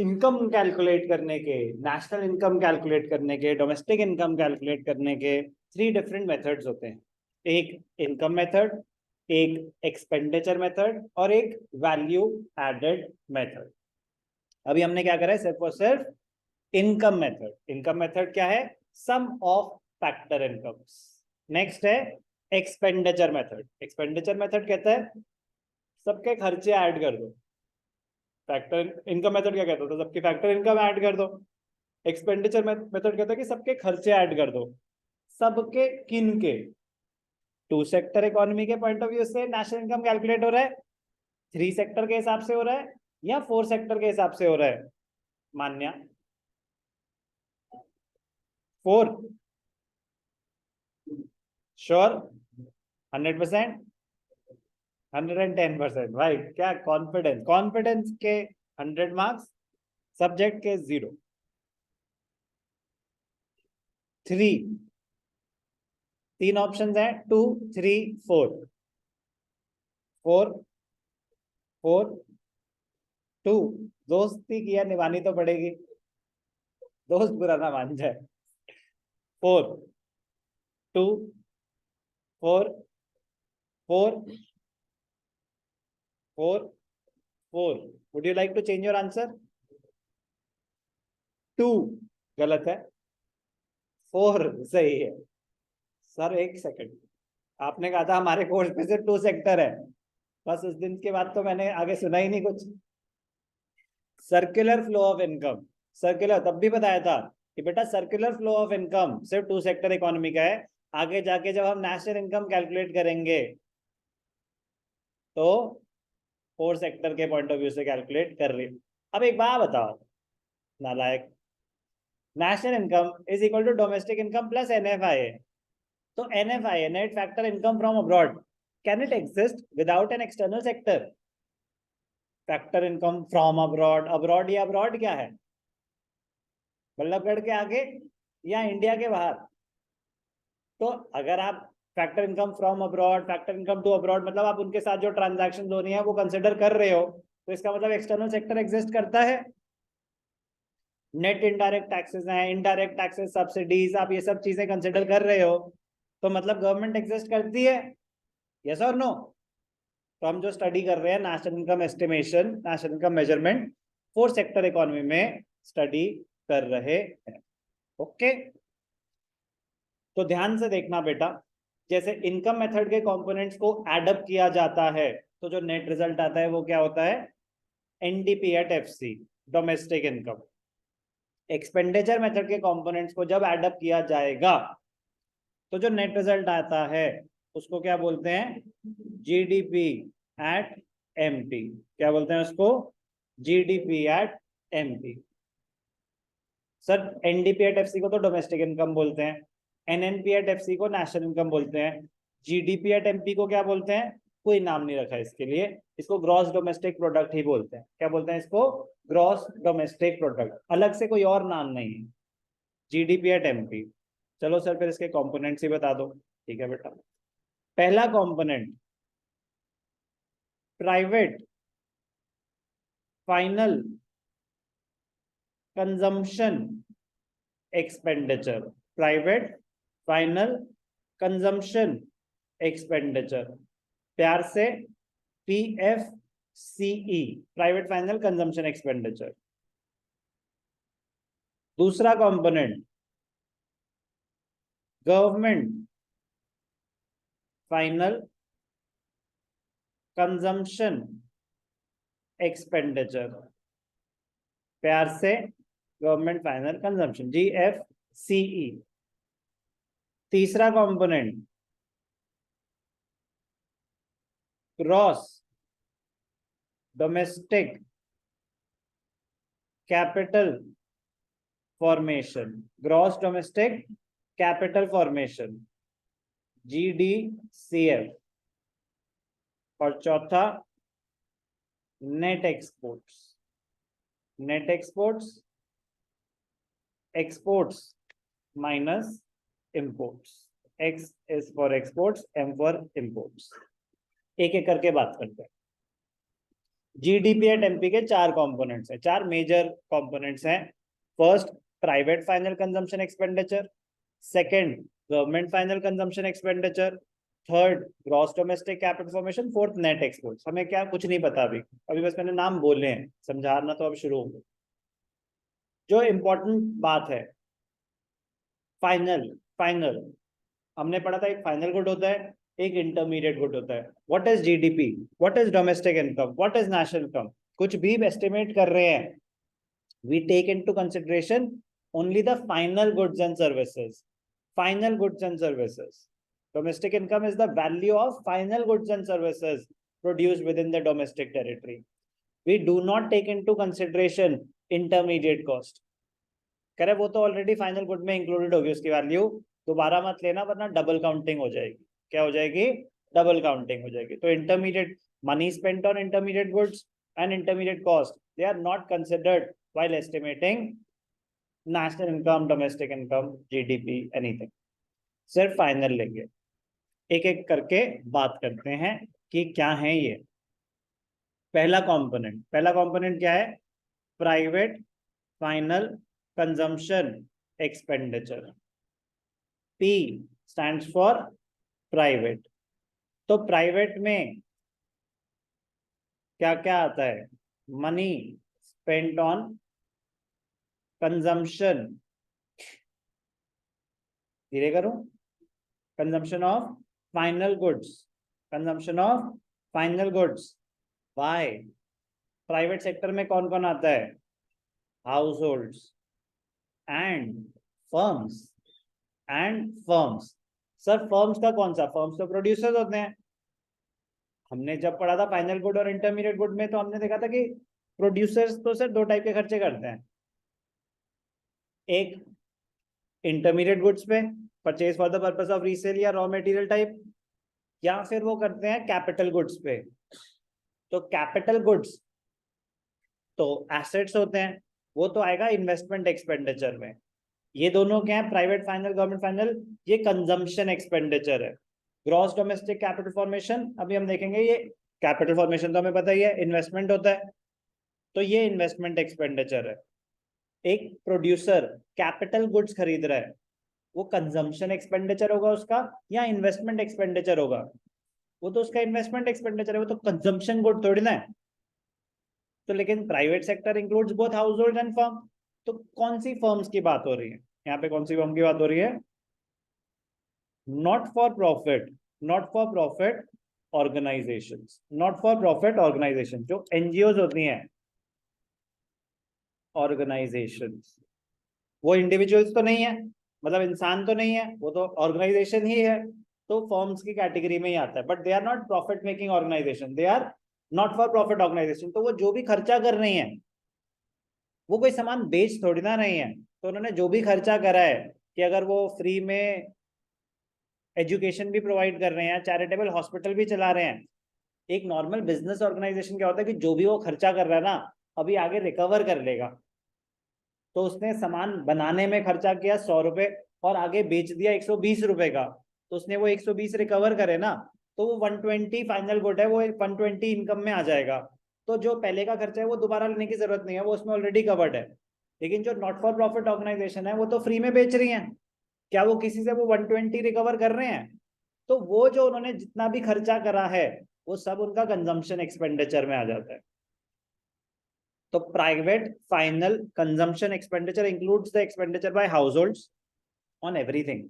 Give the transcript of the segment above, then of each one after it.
Income calculate करने के, national income calculate करने के, डोमेस्टिक इनकम कैलकुलेट करने के 3 डिफरेंट मेथड्स होते हैं। एक इनकम मेथड, एक एक्सपेंडिचर मेथड और एक वैल्यू एडेड मेथड। अभी हमने क्या करा है, सिर्फ और सिर्फ इनकम मेथड। इनकम मेथड क्या है, सम ऑफ फैक्टर इनकम्स। नेक्स्ट है एक्सपेंडिचर मेथड। एक्सपेंडिचर मेथड कहता है सबके खर्चे ऐड कर दो। फैक्टर इनकम मेथड क्या कहता था, सबकी फैक्टर इनकम ऐड कर दो। एक्सपेंडिचर मेथड कहता है कि सबके खर्चे ऐड कर दो। सबके किन के? टू सेक्टर इकोनॉमी के पॉइंट ऑफ व्यू से नेशनल इनकम कैलकुलेट हो रहा है, 3 सेक्टर के हिसाब से हो रहा है, या 4 सेक्टर के हिसाब से हो रहा है? मान्या 4? श्योर? 100%? 110%? भाई क्या कॉन्फिडेंस! कॉन्फिडेंस के 100 मार्क्स, सब्जेक्ट के 0। 3 ऑप्शंस हैं, 2, 3, 4। 4, 4, 2। दोस्ती की निभानी तो पड़ेगी, दोस्त बुरा ना मान जाए। 4, 2, 4, 4, 4, 4। Would you like to change your answer? 2 गलत है, 4 सही है। सर एक सेकंड, आपने कहा था हमारे कोर्स में सिर्फ 2 सेक्टर है, बस उस दिन के बाद तो मैंने आगे सुना ही नहीं कुछ। Circular flow of income, circular तब भी बताया था कि बेटा सर्कुलर फ्लो ऑफ इनकम सिर्फ 2 सेक्टर इकोनॉमी का है। आगे जाके जब हम नेशनल इनकम कैलकुलेट करेंगे तो 4 सेक्टर के पॉइंट ऑफ व्यू से कैलकुलेट कर रही। अब एक बात बताओ नालायक, national income is equal to domestic income plus NFI. तो NFI, net factor income from abroad, can it exist without an external sector? Factor income from abroad, abroad या अब्रॉड क्या है, बल्लभगढ़ के आगे या इंडिया के बाहर? तो अगर आप factor income from abroad, factor income to abroad, मतलब आप उनके साथ जो ट्रांजैक्शन हो रही है वो कंसिडर कर रहे हो, तो इसका मतलब एक्सटर्नल सेक्टर एग्जिस्ट करता है। नेट इनडायरेक्ट टैक्सेस हैं, इनडायरेक्ट टैक्सेस, सब्सिडीज, आप ये सब चीजें कंसिडर कर रहे हो, तो मतलब गवर्नमेंट एग्जिस्ट करती है। यस और नो? तो हम जो स्टडी कर रहे हैं national income estimation, national income measurement, 4 sector economy में स्टडी कर रहे हैं। ओके, तो ध्यान से देखना बेटा, जैसे इनकम मेथड के कंपोनेंट्स को एडअप किया जाता है तो जो नेट रिजल्ट आता है वो क्या होता है, NDP at FC, domestic income. Expenditure method के कंपोनेंट्स को जब एडअप किया जाएगा तो जो नेट रिजल्ट आता है उसको क्या बोलते हैं, जीडीपी एट एमपी। क्या बोलते हैं उसको, GDP at MP. Sir NDP at FC को तो डोमेस्टिक इनकम बोलते हैं, एनएनपी एट एफसी को नेशनल इनकम बोलते हैं, जीडीपी एट एमपी को क्या बोलते हैं, कोई नाम नहीं रखा इसके लिए, इसको ग्रॉस डोमेस्टिक प्रोडक्ट ही बोलते हैं। क्या बोलते हैं इसको, ग्रॉस डोमेस्टिक प्रोडक्ट, अलग से कोई और नाम नहीं है, जीडीपी एट एमपी। चलो सर फिर इसके कंपोनेंट्स ही बता दो। ठीक है बेटा, पहला component private final consumption expenditure, private final consumption expenditure, प्यार से PFCE, private final consumption expenditure. दूसरा component government final consumption expenditure, प्यार से गवर्नमेंट फाइनल कंजम्पशन, जीएफसीई। तीसरा component gross domestic capital formation, gross domestic capital formation, GDCF. और चौथा net exports, net exports, exports minus imports, X is for exports, M for imports. एक एक करके बात करते हैं। जीडीपी एट एमपी के चार कंपोनेंट्स हैं, चार मेजर कंपोनेंट्स हैं। First, private final consumption expenditure. Second, government final consumption expenditure. Third, gross domestic capital formation. Fourth, net exports. हमें क्या कुछ नहीं पता अभी, अभी बस मैंने नाम बोले हैं, समझाना तो अब शुरू होगा। जो इम्पोर्टेंट बात है, फाइनल, फाइनल हमने पढ़ा था, एक फाइनल गुड होता है, एक इंटरमीडिएट गुड होता है। What is GDP, what is domestic income, what is national income, कुछ भी एस्टिमेट कर रहे हैं, we take into consideration only the final goods and services. Final goods and services. Domestic income is the value of final goods and services produced within the domestic territory. We do not take into consideration intermediate cost. करे वो तो already final good में included होगी उसकी value, दोबारा मत लेना वरना डबल काउंटिंग हो जाएगी। क्या हो जाएगी? डबल काउंटिंग हो जाएगी। तो intermediate money spent on intermediate goods and intermediate cost, they are not considered while estimating national income, domestic income, GDP, anything. सिर्फ फाइनल लेंगे। एक एक करके बात करते हैं कि क्या है ये। पहला कंपोनेंट क्या है? Private final consumption expenditure. P stands for private. तो प्राइवेट में क्या क्या आता है? मनी स्पेंट ऑन कंजम्पशन, धीरे करूं, consumption of final goods, consumption of final goods by private sector में कौन कौन आता है? House holds and firms, and firms. Sir firms का कौन सा? फर्म्स तो प्रोड्यूसर्स होते हैं। हमने जब पढ़ा था फाइनल गुड और इंटरमीडिएट गुड में, तो हमने देखा था कि प्रोड्यूसर्स तो सर दो टाइप के खर्चे करते हैं। एक इंटरमीडिएट गुड्स पे, purchase for the purpose of resale या रॉ मटेरियल टाइप, या फिर वो करते हैं कैपिटल गुड्स पे। तो कैपिटल गुड्स तो एसेट्स होते हैं, वो तो आएगा इन्वेस्टमेंट एक्सपेंडिचर में। ये दोनों क्या है? प्राइवेट फाइनल, गवर्नमेंट फाइनल, ये कंजम्पशन एक्सपेंडिचर है। ग्रॉस डोमेस्टिक कैपिटल फॉर्मेशन अभी हम देखेंगे। ये कैपिटल फॉर्मेशन तो हमें पता ही है, इन्वेस्टमेंट होता है, तो ये इन्वेस्टमेंट एक्सपेंडिचर है। एक प्रोड्यूसर कैपिटल गुड्स खरीद रहा है, वो कंजम्पशन एक्सपेंडिचर होगा उसका या इन्वेस्टमेंट एक्सपेंडिचर होगा? वो तो उसका इन्वेस्टमेंट एक्सपेंडिचर है, वो तो कंजम्पशन गुड थोड़ी ना है। तो लेकिन private sector includes both house hold and firm. तो कौन सी फर्म्स की बात हो रही है यहाँ पे? कौन सी फर्म की बात हो रही है? Not for profit, not for profit organisations, not for profit organisation, जो एनजीओ होती हैं, ऑर्गेनाइजेशंस। वो इंडिविजुअल्स तो नहीं है, मतलब इंसान तो नहीं है, वो तो ऑर्गेनाइजेशन ही है, तो फर्म्स की कैटेगरी में ही आता है। But they are not profit making organisation, they are not for profit organisation. तो वो जो भी खर्चा कर रही हैं, वो कोई सामान बेच थोड़ी ना नहीं है। तो उन्होंने जो भी खर्चा करा है, कि अगर वो फ्री में एजुकेशन भी प्रोवाइड कर रहे हैं, चैरिटेबल हॉस्पिटल भी चला रहे हैं, एक नॉर्मल बिजनेस ऑर्गेनाइजेशन क्या होता है कि जो भी वो खर्चा कर रहा है ना, अभी आगे रिकवर कर लेगा। तो उसने सामान बनाने में खर्चा किया 100 रुपए और आगे बेच दिया 120 रुपए का, तो उसने वो 120 रिकवर करे ना, तो वो 120 फाइनल गुड है, वो 120 इनकम में आ जाएगा। तो जो पहले का खर्चा है वो दोबारा लेने की जरूरत नहीं है, वो उसमें ऑलरेडी कवर्ड है। लेकिन जो नॉट फॉर प्रॉफिट ऑर्गेनाइजेशन है, वो तो फ्री में बेच रही है, क्या वो किसी से वो 120 रिकवर कर रहे हैं? तो वो जो उन्होंने जितना भी खर्चा करा है, वो सब उनका कंजम्पशन एक्सपेंडिचर में आ जाता है। तो private final consumption expenditure includes the expenditure by households on everything,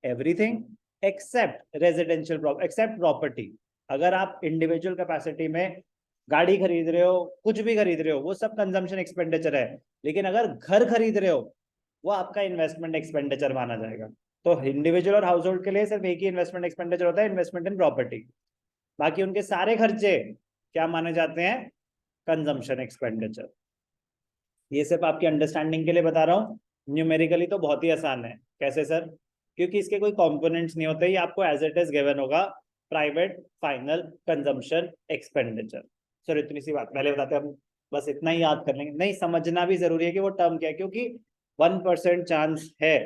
everything except residential, except property. अगर आप इंडिविजुअल कैपेसिटी में गाड़ी खरीद रहे हो, कुछ भी खरीद रहे हो, वो सब कंजम्पशन एक्सपेंडिचर है। लेकिन अगर घर खरीद रहे हो, वो आपका इन्वेस्टमेंट एक्सपेंडिचर माना जाएगा। तो इंडिविजुअल और हाउस होल्ड के लिए सिर्फ एक ही इन्वेस्टमेंट एक्सपेंडिचर होता है, इन्वेस्टमेंट इन प्रॉपर्टी। बाकी उनके सारे खर्चे क्या माने जाते हैं? Consumption expenditure. ये सिर्फ आपकी अंडरस्टैंडिंग के लिए बता रहा हूँ। न्यूमेरिकली तो बहुत ही आसान है। कैसे सर? क्योंकि इसके कोई कंपोनेंट्स नहीं होते, ये आपको एज इट इज गिवन होगा, private final consumption expenditure. Sir इतनी सी बात पहले बताते हम, बस इतना ही याद कर लेंगे। नहीं, समझना भी जरूरी है कि वो टर्म क्या है, क्योंकि 1% चांस है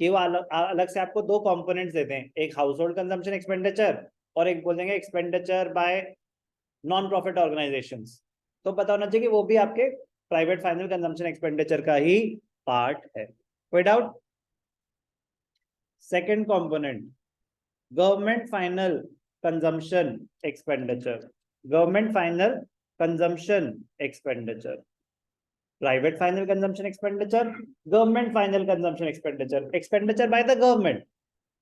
कि वो अलग अलग से आपको दो कंपोनेंट्स देते हैं, एक हाउस होल्ड कंजम्पशन एक्सपेंडिचर और एक बोल देंगे expenditure bye non profit organisations, तो पता होना चाहिए कि वो भी आपके प्राइवेट फाइनल कंजम्पशन एक्सपेंडिचर का ही पार्ट है। कोई doubt? Second component, government final consumption expenditure. Government final consumption expenditure, private final consumption expenditure, government final consumption expenditure, expenditure by the government.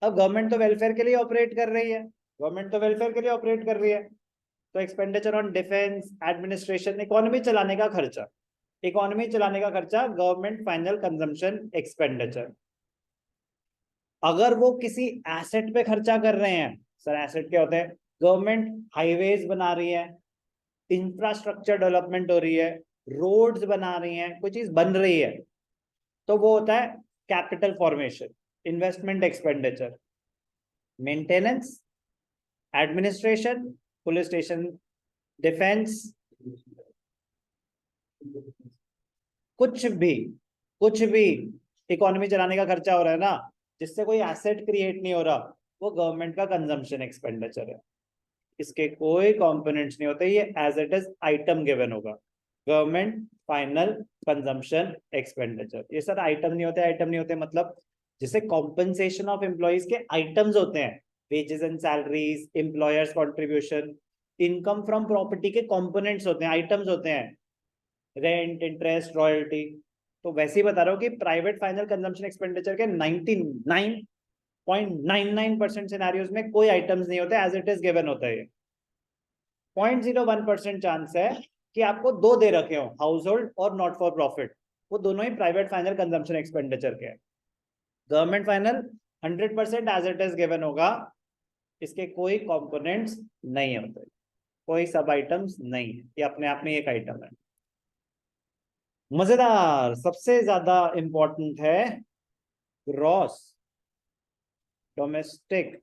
अब गवर्नमेंट तो वेलफेयर के लिए ऑपरेट कर रही है, गवर्नमेंट तो वेलफेयर के लिए ऑपरेट कर रही है, तो expenditure on defence, administration, economy चलाने का खर्चा, इकोनॉमी चलाने का खर्चा गवर्नमेंट फाइनल कंजम्पशन एक्सपेंडिचर। अगर वो किसी एसेट पे खर्चा कर रहे हैं, सर एसेट क्या होते हैं? गवर्नमेंट हाईवेज बना रही है, इंफ्रास्ट्रक्चर डेवलपमेंट हो रही है, रोड्स बना रही हैं, कोई चीज बन रही है, तो वो होता है capital formation, investment expenditure. Maintenance, administration, police station, defence, कुछ भी इकोनॉमी चलाने का खर्चा हो रहा है ना, जिससे कोई एसेट क्रिएट नहीं हो रहा, वो गवर्नमेंट का कंजम्पशन एक्सपेंडिचर है। इसके कोई कंपोनेंट्स नहीं होते, ये as it is item given होगा, गवर्नमेंट फाइनल कंजम्पशन एक्सपेंडिचर। ये सर आइटम नहीं होते, आइटम नहीं होते मतलब जिसे कॉम्पनसेशन ऑफ एम्प्लॉइज के आइटम्स होते हैं, wages and salaries, employers contribution, income from property के कंपोनेंट्स होते हैं, आइटम्स होते हैं, रेंट, इंटरेस्ट, रॉयल्टी। तो वैसे ही बता रहा हूँ कि प्राइवेट फाइनल कंजम्पशन एक्सपेंडिचर के 99.99% सिनेरियोज में कोई आइटम्स नहीं होते, एज इट इज गिवन होता है। 0.01% चांस है कि आपको दो दे रखे हो, हाउस होल्ड और नॉट फॉर प्रॉफिट, वो दोनों ही प्राइवेट फाइनल कंजम्पशन एक्सपेंडिचर के हैं। Government final 100% as it is given होगा, इसके कोई कंपोनेंट्स नहीं होते, कोई सब आइटम्स नहीं है, ये अपने आप में एक आइटम है। मजेदार, सबसे ज्यादा इंपॉर्टेंट है ग्रॉस डोमेस्टिक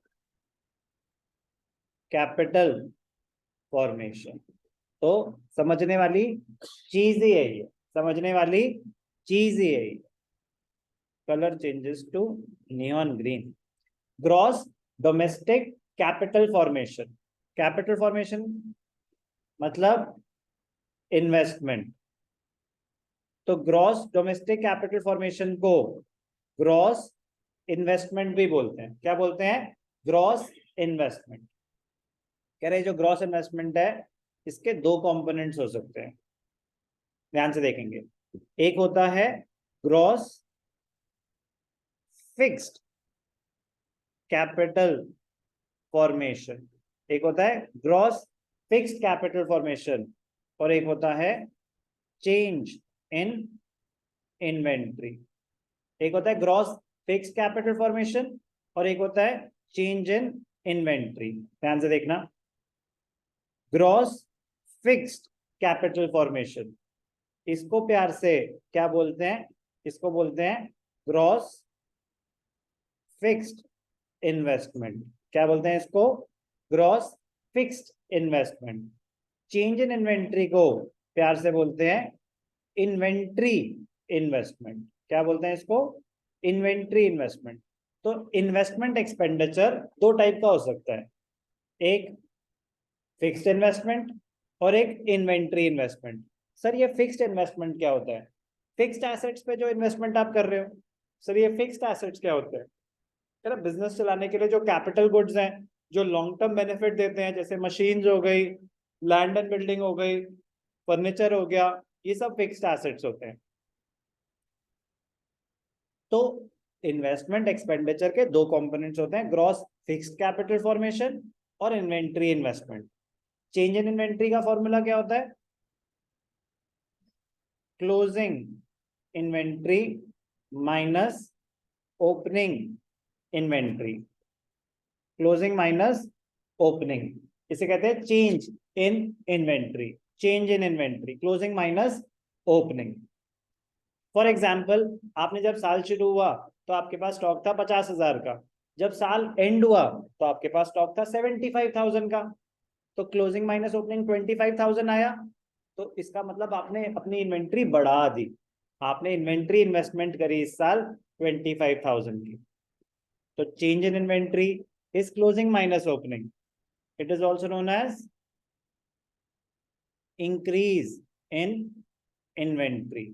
कैपिटल फॉर्मेशन। तो समझने वाली चीज ही है ये, समझने वाली चीज ही है ये। Colour changes to neon green. Gross domestic capital formation, capital formation मतलब इन्वेस्टमेंट। तो ग्रॉस डोमेस्टिक कैपिटल फॉर्मेशन को ग्रॉस इन्वेस्टमेंट भी बोलते हैं। क्या बोलते हैं? Gross investment. कह रहे जो ग्रॉस इन्वेस्टमेंट है, इसके दो कंपोनेंट्स हो सकते हैं, ध्यान से देखेंगे। एक होता है ग्रॉस फिक्स्ड कैपिटल फॉर्मेशन, एक होता है ग्रॉस फिक्स्ड कैपिटल फॉर्मेशन, और एक होता है चेंज इन इन्वेंट्री। एक होता है ग्रॉस फिक्स्ड कैपिटल फॉर्मेशन और एक होता है चेंज इन इन्वेंट्री। ध्यान से देखना, ग्रॉस फिक्स्ड कैपिटल फॉर्मेशन, इसको प्यार से क्या बोलते हैं? इसको बोलते हैं ग्रॉस फिक्स्ड इन्वेस्टमेंट। क्या बोलते हैं इसको? Gross fixed investment. Change in inventory को प्यार से बोलते हैं इन्वेंट्री इन्वेस्टमेंट। क्या बोलते हैं इसको? Inventory investment. तो इन्वेस्टमेंट एक्सपेंडिचर दो टाइप का हो सकता है, एक फिक्स्ड इन्वेस्टमेंट और एक इन्वेंट्री इन्वेस्टमेंट। सर ये फिक्स्ड इन्वेस्टमेंट क्या होता है? फिक्स्ड एसेट्स पे जो इन्वेस्टमेंट आप कर रहे हो। सर ये फिक्स्ड एसेट्स क्या होते हैं? सर बिजनेस चलाने के लिए जो कैपिटल गुड्स हैं, जो लॉन्ग टर्म बेनिफिट देते हैं, जैसे मशीन्स हो गई, लैंड एंड बिल्डिंग हो गई, फर्नीचर हो गया, ये सब फिक्स्ड एसेट्स होते हैं। तो इन्वेस्टमेंट एक्सपेंडिचर के दो कंपोनेंट्स होते हैं, ग्रॉस फिक्स्ड कैपिटल फॉर्मेशन और inventory investment. Change in inventory का फॉर्मूला क्या होता है? Closing inventory minus opening inventory, closing minus opening, इसे कहते हैं change in inventory. Change in inventory, closing minus opening. For example, आपने जब साल शुरू हुआ तो आपके पास स्टॉक था 50,000 का, जब साल एंड हुआ तो आपके पास स्टॉक था 75,000 का, तो क्लोजिंग माइनस ओपनिंग 25,000 आया। तो इसका मतलब आपने अपनी इन्वेंट्री बढ़ा दी, आपने इन्वेंट्री इन्वेस्टमेंट करी इस साल 25,000 की। तो change in inventory is closing minus opening, it is also known as increase in inventory.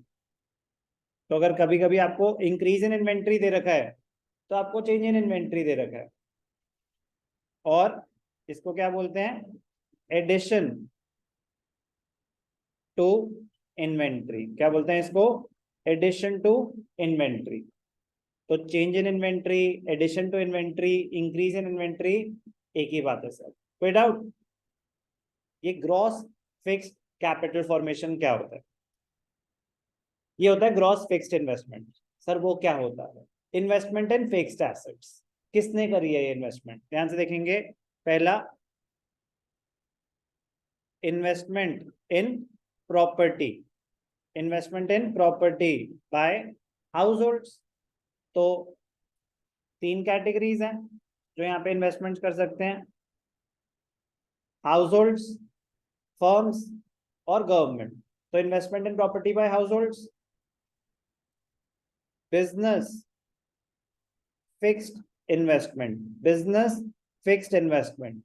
तो अगर कभी कभी आपको इंक्रीज इन इन्वेंट्री दे रखा है तो आपको चेंज इन इन्वेंट्री दे रखा है। और इसको क्या बोलते हैं? Addition to inventory. क्या बोलते हैं इसको? Addition to inventory. तो change in inventory, addition to inventory, increase in inventory एक ही बात है सर। कोई डाउट? ये ग्रॉस फिक्स्ड कैपिटल फॉर्मेशन क्या होता है? ये होता है ग्रॉस फिक्स्ड इन्वेस्टमेंट। सर वो क्या होता है? Investment in fixed assets. किसने करी है ये इन्वेस्टमेंट? ध्यान से देखेंगे। पहला, investment in property. Investment in property bye house holds. तो 3 कैटेगरीज हैं जो यहाँ पे इन्वेस्टमेंट कर सकते हैं: हाउस होल्ड्स, फर्म्स और गवर्नमेंट। तो investment in property bye house holds, business fixed investment, business fixed investment,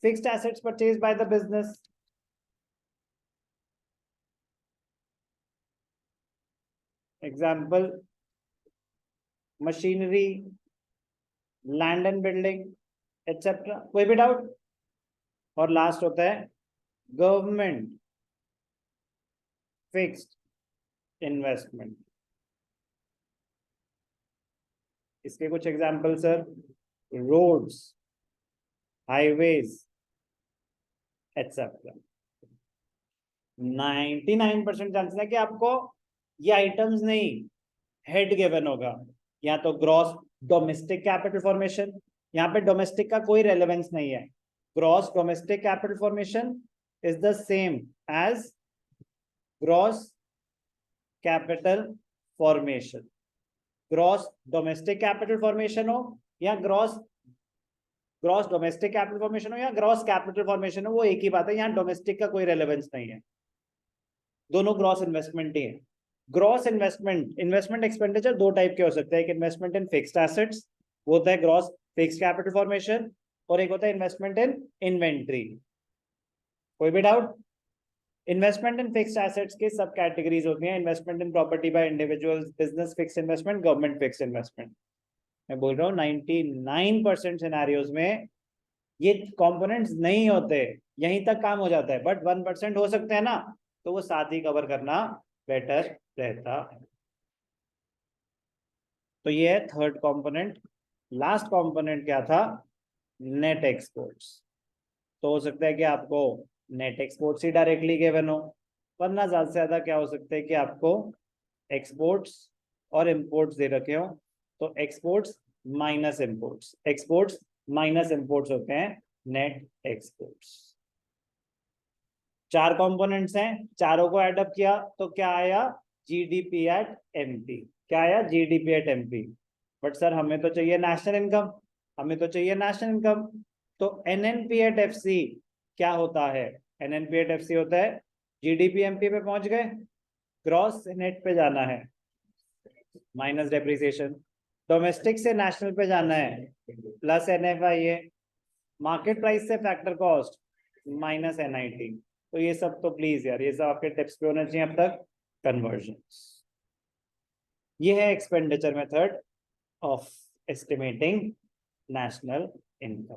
fixed assets purchase by the business. Example, machinery, land and building etcetera. कोई भी डाउट? और लास्ट होता है गवर्नमेंट फिक्स्ड इन्वेस्टमेंट। इसके कुछ example sir: roads, highways etcetera. 99% chances है कि आपको ये आइटम्स नहीं हेड गिवन होगा। या तो ग्रॉस डोमेस्टिक कैपिटल फॉर्मेशन, यहाँ पे डोमेस्टिक का कोई रेलेवेंस नहीं है। Gross domestic capital formation is the same as gross capital formation. Gross domestic capital formation हो या ग्रॉस डोमेस्टिक कैपिटल फॉर्मेशन हो या ग्रॉस कैपिटल फॉर्मेशन हो, वो एक ही बात है। यहाँ डोमेस्टिक का कोई रेलेवेंस नहीं है, दोनों ग्रॉस इन्वेस्टमेंट ही है। ग्रॉस इन्वेस्टमेंट एक्सपेंडिचर दो टाइप के हो सकते हैं: एक इन्वेस्टमेंट इन फिक्स्ड एसेट्स, वो होता है ग्रॉस फिक्स्ड कैपिटल फॉर्मेशन, और एक होता है इन्वेस्टमेंट इन इन्वेंट्री। कोई भी doubt? Investment in fixed assets के सब कैटेगरीज होती हैं: investment in property bye individuals, business fixed investment, government fixed investment. मैं बोल रहा हूँ 99% सिनेरियोज में ये कंपोनेंट्स नहीं होते, यहीं तक काम हो जाता है। बट 1% हो सकते हैं ना, तो वो साथ ही कवर करना बेटर रहता है। तो ये है थर्ड कंपोनेंट। लास्ट कंपोनेंट क्या था? Net exports. तो हो सकता है कि आपको नेट एक्सपोर्ट्स ही डायरेक्टली गिवन हो, वरना ज्यादा से ज्यादा क्या हो सकता है कि आपको एक्सपोर्ट्स और इंपोर्ट्स दे रखे हो। तो exports minus imports, exports minus imports होते हैं नेट एक्सपोर्ट्स। 4 कंपोनेंट्स हैं, चारों को एडअप किया तो क्या आया? GDP at MP. क्या आया? GDP at MP. But sir हमें तो चाहिए नेशनल इनकम, हमें तो चाहिए नेशनल इनकम। तो एनएनपी एट एफसी क्या होता है? एनएनपी एट एफसी होता है जीडीपी एमपी पे पहुंच गए, ग्रॉस नेट पे जाना है माइनस डेप्रिसिएशन, डोमेस्टिक से नेशनल पे जाना है प्लस एनएफआईए, मार्केट प्राइस से फैक्टर कॉस्ट माइनस एनआईटी। तो ये सब तो प्लीज यार, ये सब आपके टिप्स पे होना चाहिए अब तक। कन्वर्जन्स, ये है expenditure method of estimating national income.